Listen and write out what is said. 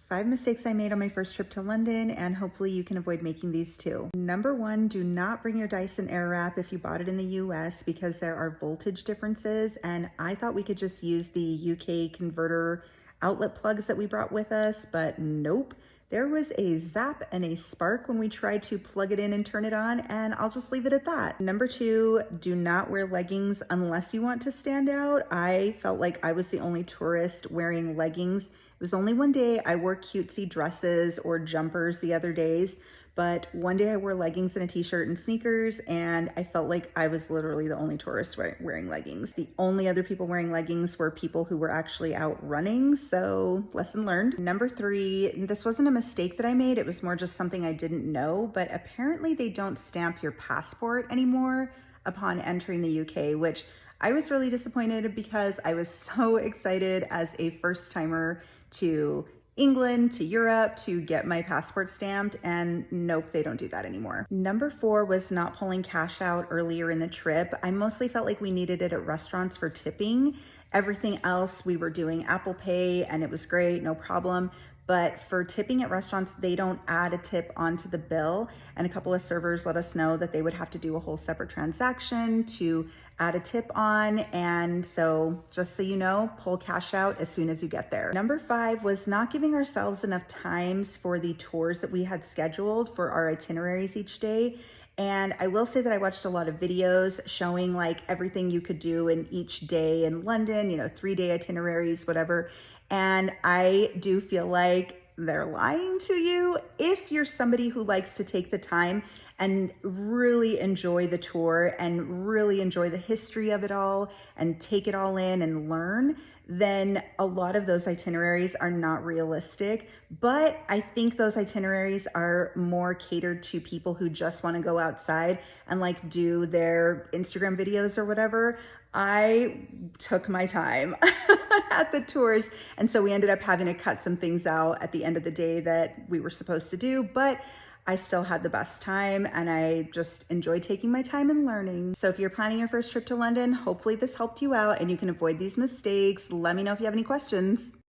5 mistakes I made on my first trip to London, and hopefully you can avoid making these too. Number one, do not bring your Dyson Airwrap if you bought it in the US because there are voltage differences, and I thought we could just use the UK converter outlet plugs that we brought with us, but nope. There was a zap and a spark when we tried to plug it in and turn it on, and I'll just leave it at that. Number two, do not wear leggings unless you want to stand out. I felt like I was the only tourist wearing leggings. It was only one day. I wore cutesy dresses or jumpers the other days, but one day I wore leggings and a t-shirt and sneakers, and I felt like I was literally the only tourist wearing leggings. The only other people wearing leggings were people who were actually out running, so lesson learned. Number three, this wasn't a mistake that I made, it was more just something I didn't know, but apparently they don't stamp your passport anymore upon entering the UK, which I was really disappointed because I was so excited as a first timer to England, to Europe, to get my passport stamped, and nope, they don't do that anymore. Number four was not pulling cash out earlier in the trip. I mostly felt like we needed it at restaurants for tipping. Everything else we were doing Apple Pay and it was great, no problem. But for tipping at restaurants, they don't add a tip onto the bill. And a couple of servers let us know that they would have to do a whole separate transaction to add a tip on. And so just so you know, pull cash out as soon as you get there. Number five was not giving ourselves enough times for the tours that we had scheduled for our itineraries each day. And I will say that I watched a lot of videos showing like everything you could do in each day in London, 3-day itineraries, whatever. And I do feel like they're lying to you. If you're somebody who likes to take the time and really enjoy the tour and really enjoy the history of it all and take it all in and learn, then a lot of those itineraries are not realistic. But I think those itineraries are more catered to people who just want to go outside and like do their Instagram videos or whatever. I took my time at the tours, and so we ended up having to cut some things out at the end of the day that we were supposed to do, but I still had the best time and I just enjoyed taking my time and learning. So if you're planning your first trip to London, hopefully this helped you out and you can avoid these mistakes. Let me know if you have any questions.